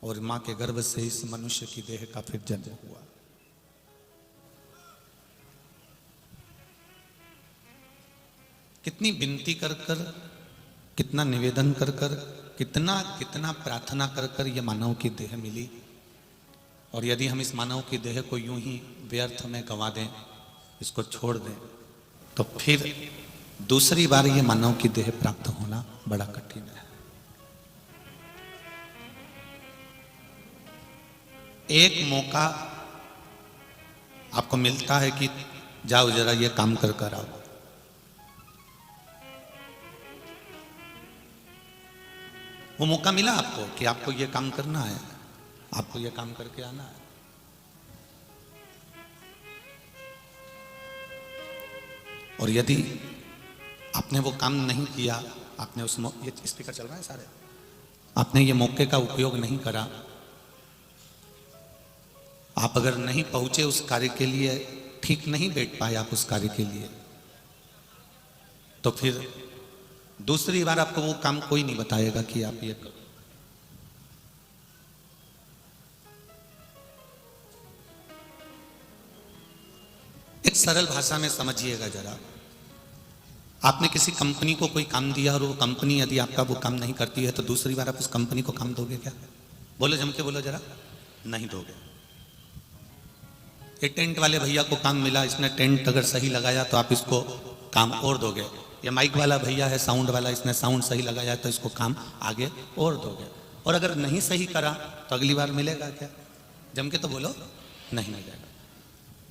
और मां के गर्भ से इस मनुष्य की देह का फिर जन्म हुआ। कितनी विनती कर कर, कितना निवेदन कर कर, कितना कितना प्रार्थना कर कर ये मानव की देह मिली। और यदि हम इस मानव की देह को यूं ही व्यर्थ में गंवा दें, इसको छोड़ दें, तो फिर दूसरी बार ये मानव की देह प्राप्त होना बड़ा कठिन है। एक मौका आपको मिलता है कि जाओ जरा ये काम कर कर आओ। वो मौका मिला आपको कि आपको ये काम करना है, आपको ये काम करके आना है। और यदि आपने वो काम नहीं किया, आपने ये स्पीकर चल रहा है सारे, आपने ये मौके का उपयोग नहीं करा, आप अगर नहीं पहुंचे उस कार्य के लिए, ठीक नहीं बैठ पाए आप उस कार्य के लिए, तो फिर दूसरी बार आपको वो काम कोई नहीं बताएगा कि आप ये करो। एक सरल भाषा में समझिएगा जरा। आपने किसी कंपनी को कोई काम दिया और वो कंपनी यदि आपका वो काम नहीं करती है, तो दूसरी बार आप उस कंपनी को काम दोगे क्या? बोलो, जम के बोलो जरा। नहीं दोगे। ये टेंट वाले भैया को काम मिला, इसने टेंट अगर सही लगाया तो आप इसको काम और दोगे। ये माइक वाला भैया है, साउंड वाला, इसने साउंड सही लगाया तो इसको काम आगे और दोगे। और अगर नहीं सही करा तो अगली बार मिलेगा क्या? जम के तो बोलो, नहीं मिलेगा।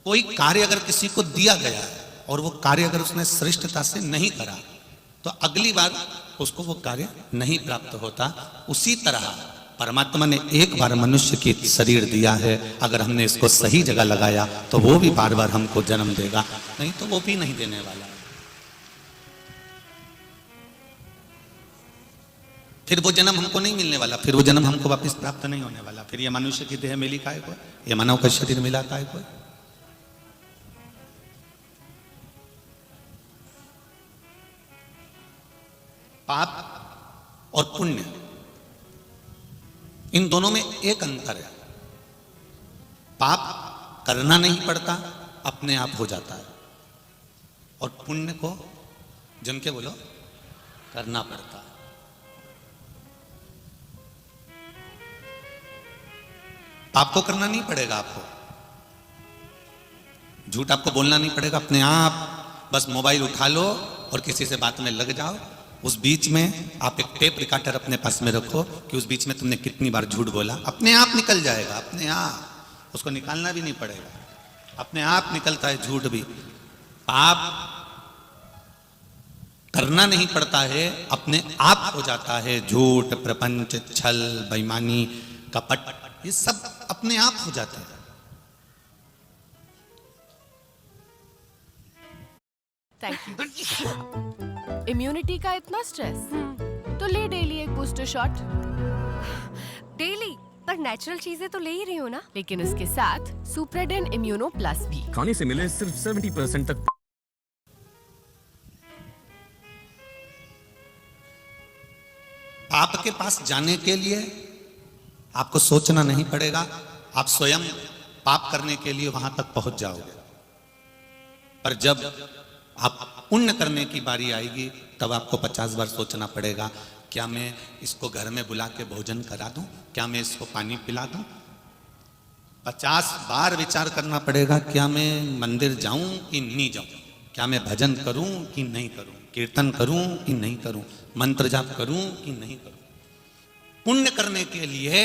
कोई कार्य अगर किसी को दिया गया है और वो कार्य अगर उसने श्रेष्ठता से नहीं करा, तो अगली बार उसको वो कार्य नहीं प्राप्त होता। उसी तरह परमात्मा ने एक बार मनुष्य की शरीर दिया है, अगर हमने इसको सही जगह लगाया तो वो भी बार बार हमको जन्म देगा, नहीं तो वो भी नहीं देने वाला। फिर वो जन्म हमको नहीं मिलने वाला, फिर वो जन्म हमको वापस प्राप्त नहीं होने वाला। फिर ये मनुष्य की देह मिली काय को, ये मानव का शरीर मिला काय को। पाप और पुण्य, इन दोनों में एक अंतर है। पाप करना नहीं पड़ता, अपने आप हो जाता है। और पुण्य को जम के बोलो, करना पड़ता है। पाप को करना नहीं पड़ेगा, आपको झूठ आपको बोलना नहीं पड़ेगा। अपने आप बस मोबाइल उठा लो और किसी से बात में लग जाओ। उस बीच में आप एक टेप रिकॉर्डर अपने पास में रखो कि उस बीच में तुमने कितनी बार झूठ बोला। अपने आप निकल जाएगा, अपने आप, उसको निकालना भी नहीं पड़ेगा, अपने आप निकलता है झूठ भी। पाप करना नहीं पड़ता है, अपने आप हो जाता है। झूठ, प्रपंच, छल, बेईमानी, कपट, ये सब अपने आप हो जाते हैं। Thank you. इम्यूनिटी का इतना स्ट्रेस, तो ले डेली एक बूस्टर शॉट। डेली? पर नेचुरल चीजें तो ले ही रही हो ना। लेकिन इसके साथ सुप्रेडेन इम्यूनो प्लस भी। खाने से मिले सिर्फ 70% तक। आपके पास जाने के लिए आपको सोचना नहीं पड़ेगा, आप स्वयं पाप करने के लिए वहां तक पहुंच जाओगे। पर जब आप पुण्य करने की बारी आएगी, तब आपको 50 बार सोचना पड़ेगा, क्या मैं इसको घर में बुला के भोजन करा दूं, क्या मैं इसको पानी पिला दूं। 50 बार विचार करना पड़ेगा, क्या मैं मंदिर जाऊं कि नहीं जाऊं, क्या मैं भजन करूं कि नहीं करूं, कीर्तन करूं कि नहीं करूं, मंत्र जाप करूं कि नहीं करूं। पुण्य करने के लिए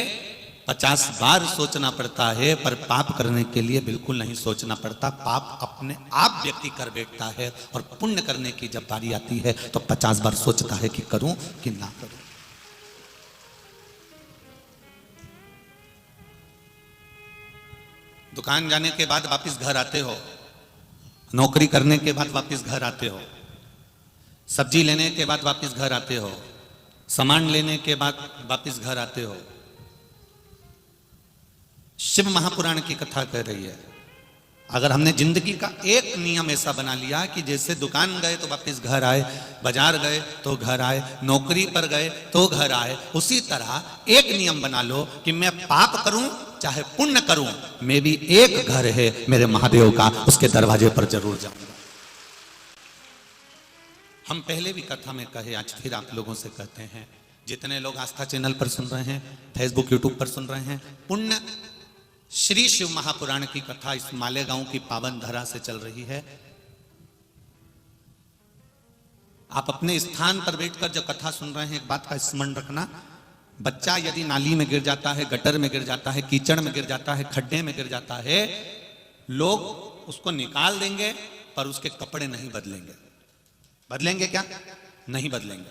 50 बार सोचना पड़ता है, पर पाप करने के लिए बिल्कुल नहीं सोचना पड़ता। पाप अपने आप व्यक्ति कर बैठता है, और पुण्य करने की जब बारी आती है तो 50 बार सोचता है कि करूं कि ना करूं। दुकान जाने के बाद वापस घर आते हो, नौकरी करने के बाद वापस घर आते हो, सब्जी लेने के बाद वापस घर आते हो, सामान लेने के बाद वापस घर आते हो। शिव महापुराण की कथा कह रही है, अगर हमने जिंदगी का एक नियम ऐसा बना लिया कि जैसे दुकान गए तो वापस घर आए, बाजार गए तो घर आए, नौकरी पर गए तो घर आए, उसी तरह एक नियम बना लो कि मैं पाप करूं चाहे पुण्य करूं, मैं भी एक घर है मेरे महादेव का, उसके दरवाजे पर जरूर जाऊंगा। हम पहले भी कथा में कहे, आज फिर आप लोगों से कहते हैं, जितने लोग आस्था चैनल पर सुन रहे हैं, फेसबुक यूट्यूब पर सुन रहे हैं, पुण्य श्री शिव महापुराण की कथा इस मालेगांव की पावन धरा से चल रही है। आप अपने स्थान पर बैठकर जो कथा सुन रहे हैं, एक बात का स्मरण रखना, बच्चा यदि नाली में गिर जाता है, गटर में गिर जाता है, कीचड़ में गिर जाता है, खड्डे में गिर जाता है, लोग उसको निकाल देंगे पर उसके कपड़े नहीं बदलेंगे। बदलेंगे क्या? नहीं बदलेंगे।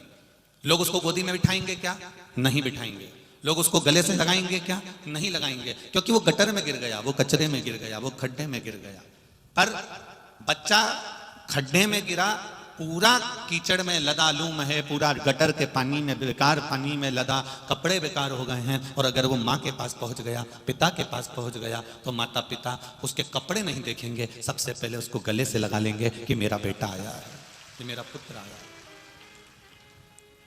लोग उसको गोदी में बिठाएंगे क्या? नहीं बिठाएंगे। लोग उसको गले से लगाएंगे क्या? नहीं लगाएंगे, क्योंकि वो गटर में गिर गया, वो कचरे में गिर गया, वो खड्डे में गिर गया। पर बच्चा खड्डे में गिरा, पूरा कीचड़ में लदा लूम है, पूरा गटर के पानी में, बेकार पानी में लदा, कपड़े बेकार हो गए हैं, और अगर वो माँ के पास पहुंच गया, पिता के पास पहुंच गया, तो माता पिता उसके कपड़े नहीं देखेंगे, सबसे पहले उसको गले से लगा लेंगे कि मेरा बेटा आया है, कि मेरा पुत्र आया है।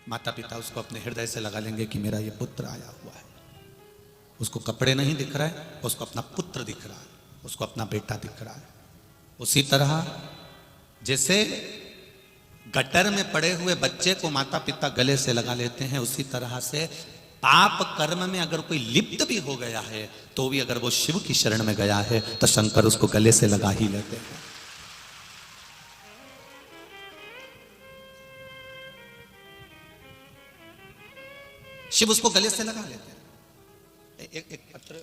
माता पिता उसको अपने हृदय से लगा लेंगे कि मेरा ये पुत्र आया हुआ है। उसको कपड़े नहीं दिख रहा है, उसको अपना पुत्र दिख रहा है, उसको अपना बेटा दिख रहा है। उसी तरह जैसे गटर में पड़े हुए बच्चे को माता पिता गले से लगा लेते हैं, उसी तरह से पाप कर्म में अगर कोई लिप्त भी हो गया है, तो भी अगर वो शिव की शरण में गया है, तो शंकर उसको गले से लगा ही लेते हैं। शिव उसको गले से लगा लेते हैं। एक पत्र